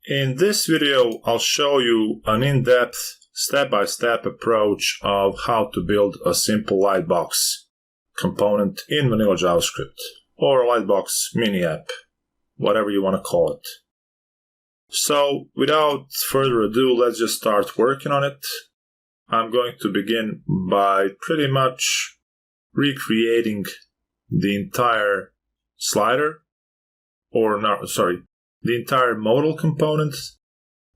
In this video, I'll show you an in-depth, step-by-step approach of how to build a simple lightbox component in vanilla JavaScript, or a lightbox mini app, whatever you want to call it. So, without further ado, let's just start working on it. I'm going to begin by pretty much recreating the entire slider, the entire modal component.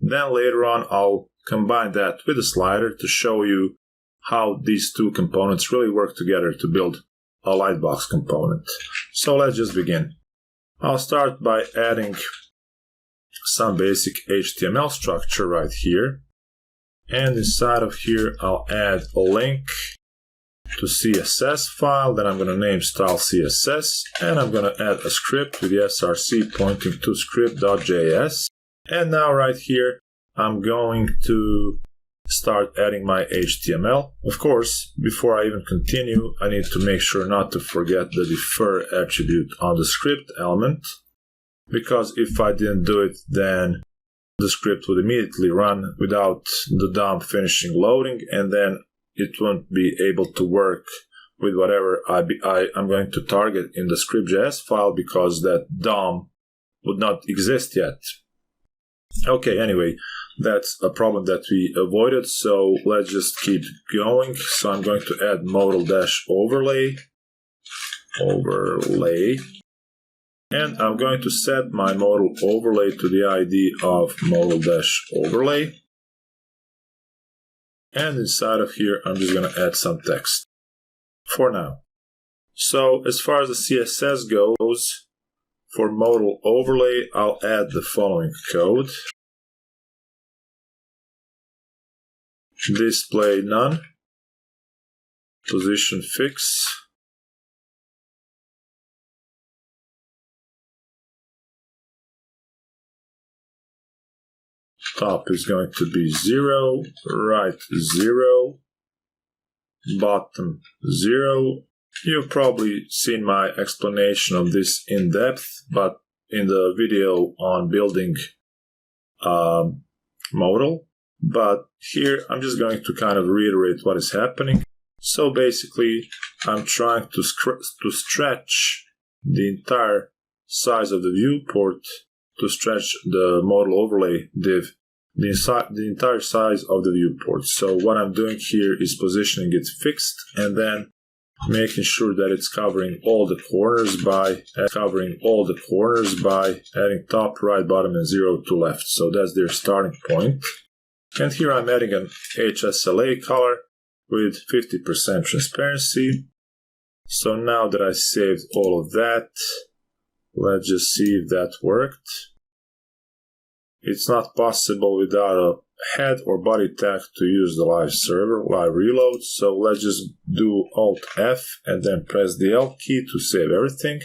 Then later on I'll combine that with the slider to show you how these two components really work together to build a lightbox component. So let's just begin. I'll start by adding some basic HTML structure right here. And inside of here I'll add a link to CSS file that I'm going to name style CSS, and I'm going to add a script with the src pointing to script.js. And now right here I'm going to start adding my HTML. Of course, before I even continue, I need to make sure not to forget the defer attribute on the script element, because if I didn't do it, then the script would immediately run without the DOM finishing loading, and then it won't be able to work with whatever I'm going to target in the script.js file, because that DOM would not exist yet. Okay, anyway, that's a problem that we avoided, so let's just keep going. So I'm going to add modal-overlay, and I'm going to set my modal overlay to the ID of modal-overlay. And inside of here, I'm just going to add some text for now. So as far as the CSS goes, for modal overlay, I'll add the following code. Display none, position fix, top is going to be 0, right 0, bottom 0. You've probably seen my explanation of this in depth, but in the video on building Modal. But here I'm just going to kind of reiterate what is happening. So basically, I'm trying to stretch the entire size of the viewport, to stretch the modal overlay div, the entire size of the viewport. So what I'm doing here is positioning it fixed, and then making sure that it's covering all the corners by adding top, right, bottom, and 0 to left. So that's their starting point. And here I'm adding an HSLA color with 50% transparency. So now that I saved all of that, let's just see if that worked. It's not possible without a head or body tag to use the live server, live reload. So let's just do Alt F and then press the L key to save everything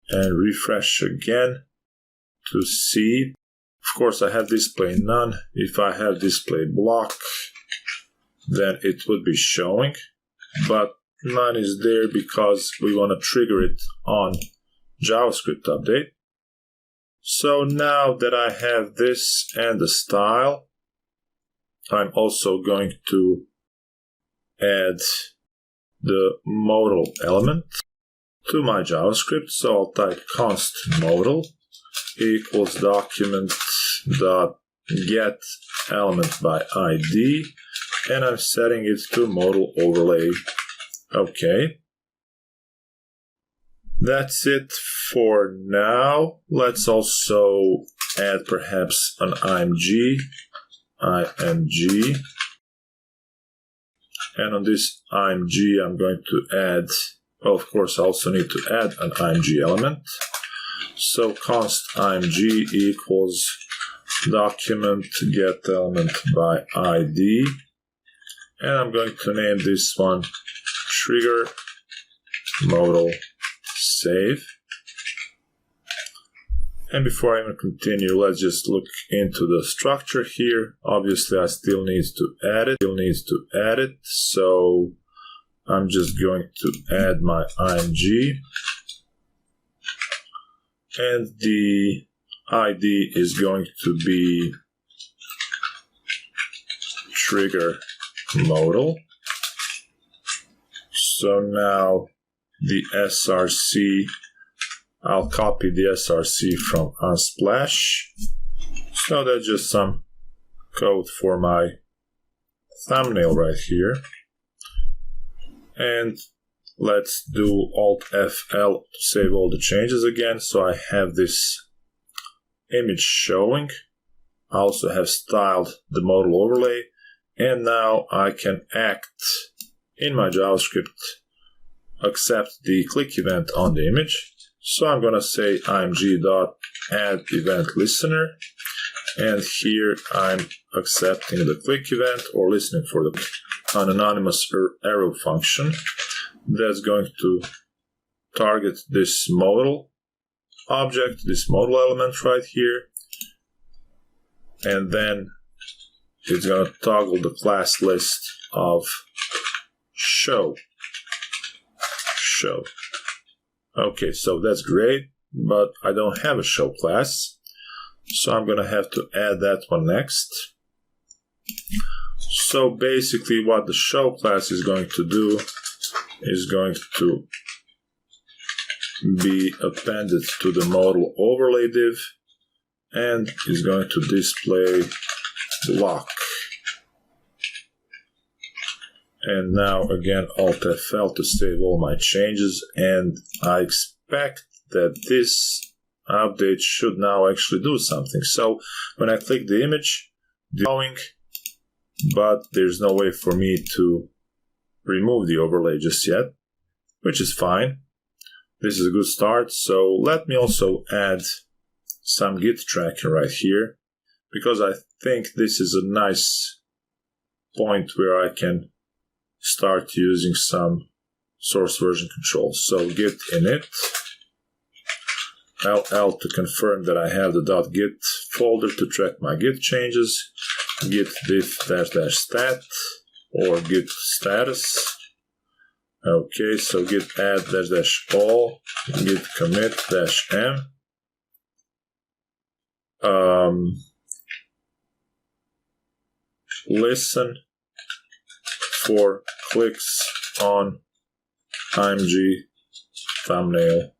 and refresh again to see. Of course, I have display none. If I have display block, then it would be showing, but none is there because we want to trigger it on JavaScript update. So now that I have this and the style, I'm also going to add the modal element to my JavaScript. So I'll type const modal equals document.get element by ID, and I'm setting it to modal overlay. Okay. That's it for now. Let's also add perhaps an img, and on this img I'm going to add, well, of course I also need to add an img element. So const img equals document get element by ID, and I'm going to name this one trigger modal save. And before I even continue, let's just look into the structure here. Obviously I still need to add it, so I'm just going to add my img, and the ID is going to be trigger modal. So now the src, I'll copy the src from Unsplash. So that's just some code for my thumbnail right here. And let's do Alt-FL to save all the changes again. So I have this image showing. I also have styled the modal overlay. And now I can act in my JavaScript, accept the click event on the image. So I'm going to say img.add event listener. And here I'm accepting the click event or listening for an anonymous arrow function that's going to target this modal object, this modal element right here. And then it's going to toggle the class list of show. Okay, so that's great, but I don't have a show class. So I'm going to have to add that one next. So basically what the show class is going to do is going to be appended to the modal overlay div and is going to display block. And now again Alt-FL to save all my changes, and I expect that this update should now actually do something. So when I click the image, it's going, but there's no way for me to remove the overlay just yet, which is fine. This is a good start. So let me also add some Git Tracking right here, because I think this is a nice point where I can start using some source version control. So git init, LL to confirm that I have the .git folder to track my Git changes, git diff --stat or git status. Okay, so git add --all, git commit -m. Listen for clicks on img thumbnail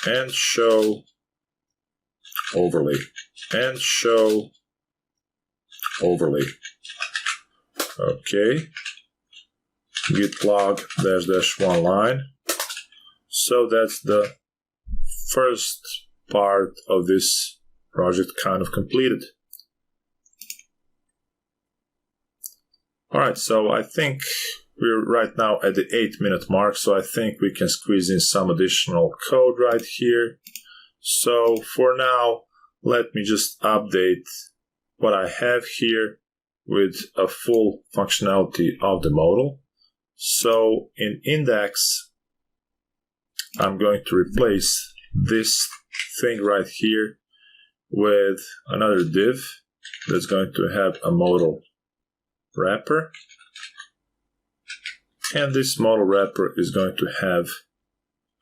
and show overlay and show overlay. Okay, git log --one line. So that's the first part of this project kind of completed. Alright, so I think we're right now at the 8-minute mark, so I think we can squeeze in some additional code right here. So for now, let me just update what I have here with a full functionality of the modal. So in index, I'm going to replace this thing right here with another div that's going to have a modal wrapper, and this modal wrapper is going to have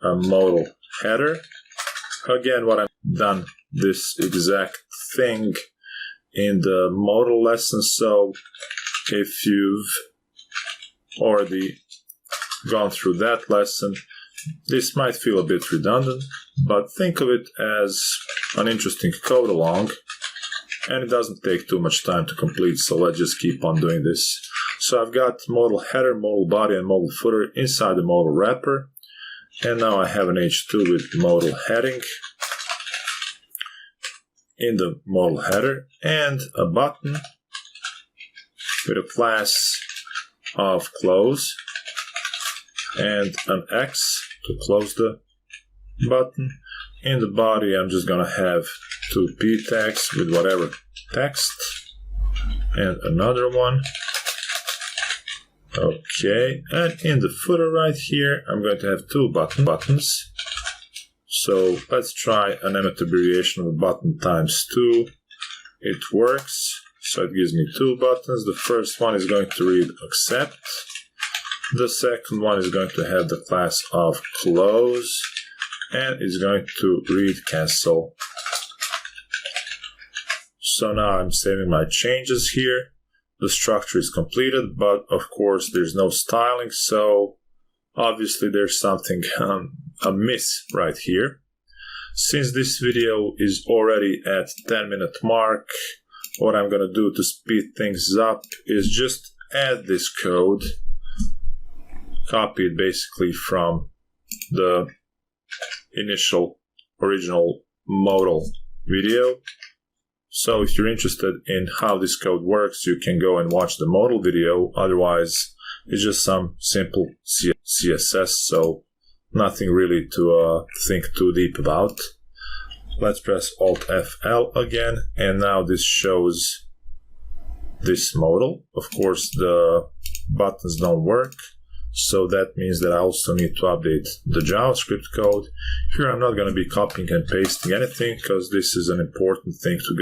a modal header. Again, what I've done this exact thing in the modal lesson, so if you've already gone through that lesson, this might feel a bit redundant, but think of it as an interesting code along, and it doesn't take too much time to complete, so let's just keep on doing this. So I've got modal header, modal body, and modal footer inside the modal wrapper, and now I have an h2 with modal heading in the modal header, and a button with a class of close, and an X to close the button. In the body, I'm just going to have two p tags with whatever text, and another one. Okay, and in the footer right here, I'm going to have two buttons. So let's try an emmet abbreviation of a button times 2. It works, so it gives me two buttons. The first one is going to read accept. The second one is going to have the class of close, and it's going to read cancel So now I'm saving my changes here. The structure is completed, but of course there's no styling, so obviously there's something amiss right here. Since this video is already at 10-minute mark, what I'm going to do to speed things up is just add this code, copy it basically from the initial original Modal video. So if you're interested in how this code works, you can go and watch the Modal video. Otherwise, it's just some simple CSS, so nothing really to think too deep about. Let's press Alt-FL again, and now this shows this Modal. Of course, the buttons don't work, so that means that I also need to update the JavaScript code. Here I'm not going to be copying and pasting anything, because this is an important thing to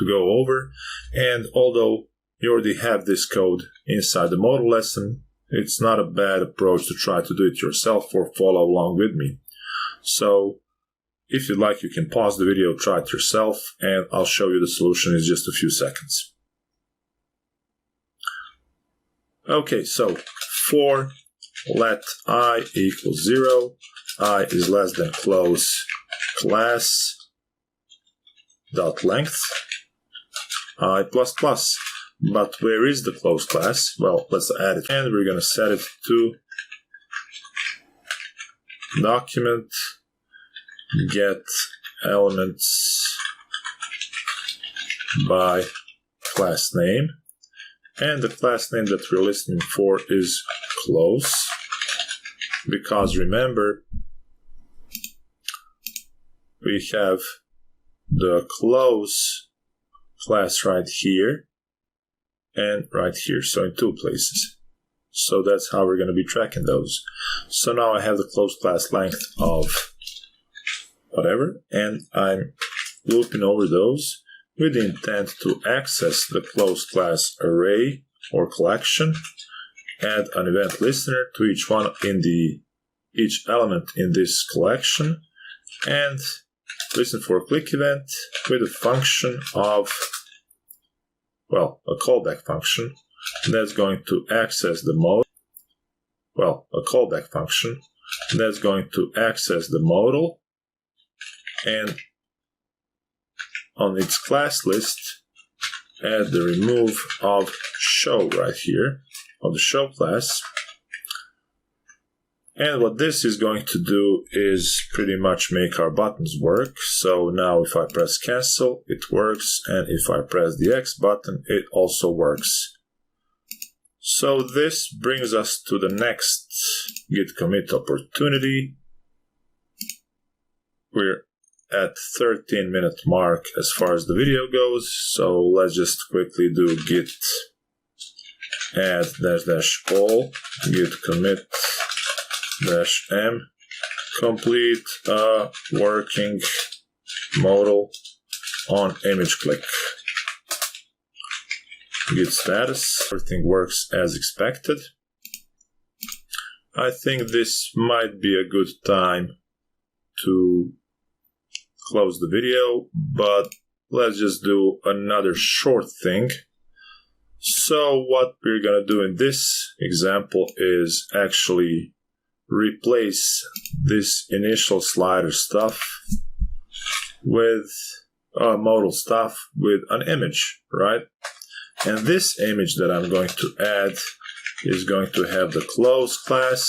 go over. And although you already have this code inside the Modal lesson, it's not a bad approach to try to do it yourself or follow along with me. So if you'd like, you can pause the video, try it yourself, and I'll show you the solution in just a few seconds. Okay, so for let I equals 0, I is less than close class dot length I plus plus. But where is the close class? Well, let's add it, and we're going to set it to document get elements by class name, and the class name that we're listening for is close, because remember, we have the close class right here and right here, so in two places. So that's how we're going to be tracking those. So now I have the close class length of whatever, and I'm looping over those with the intent to access the close class array or collection, add an event listener to each element in this collection, and listen for a click event with a function of, well, a callback function that's going to access the modal. Well, a callback function that's going to access the modal, and on its class list, add the remove of show right here, of the show class. And what this is going to do is pretty much make our buttons work. So now if I press cancel, it works, and if I press the X button, it also works. So this brings us to the next git commit opportunity. We're at 13-minute mark as far as the video goes, so let's just quickly do git add --all git commit -m complete a working modal on image click. Git status, everything works as expected. I think this might be a good time to close the video, but let's just do another short thing. So what we're gonna do in this example is actually replace this initial slider stuff with modal stuff with an image, right? And this image that I'm going to add is going to have the close class.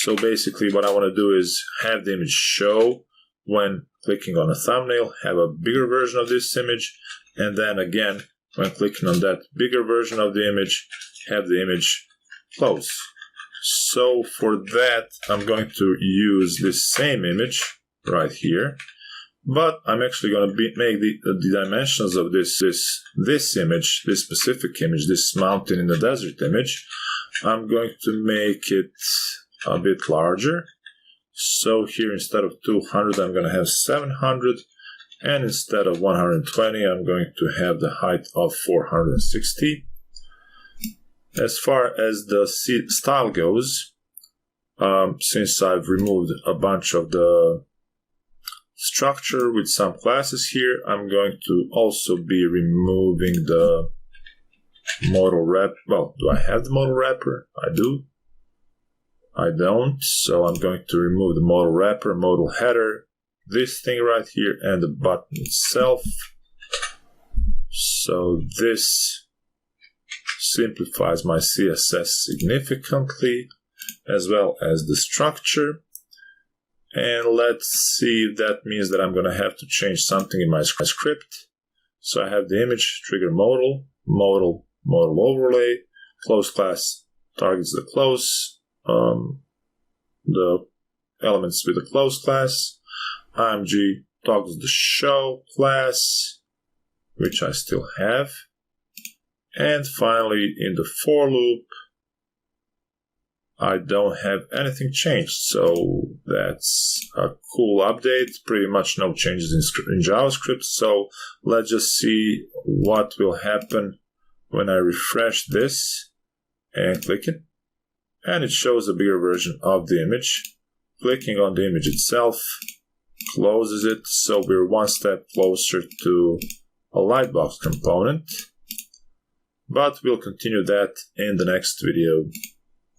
So basically what I want to do is have the image show when clicking on a thumbnail, have a bigger version of this image, and then again, when clicking on that bigger version of the image, have the image close. So for that, I'm going to use this same image right here, but I'm actually going to make the dimensions of this image, this specific image, this mountain in the desert image, I'm going to make it a bit larger. So here, instead of 200, I'm going to have 700, and instead of 120, I'm going to have the height of 460. As far as the style goes, since I've removed a bunch of the structure with some classes here. I'm going to also be removing the modal wrapper. Well, do I have the modal wrapper? I do. I don't. So I'm going to remove the modal wrapper, modal header, this thing right here, and the button itself. So this simplifies my CSS significantly, as well as the structure. And let's see if that means that I'm going to have to change something in my script. So I have the image, trigger modal, modal overlay, close class targets the close, the elements with the close class, img toggles the show class, which I still have. And finally, in the for loop, I don't have anything changed, so that's a cool update. Pretty much no changes in JavaScript. So let's just see what will happen when I refresh this and click it. And it shows a bigger version of the image. Clicking on the image itself closes it, so we're one step closer to a lightbox component. But we'll continue that in the next video.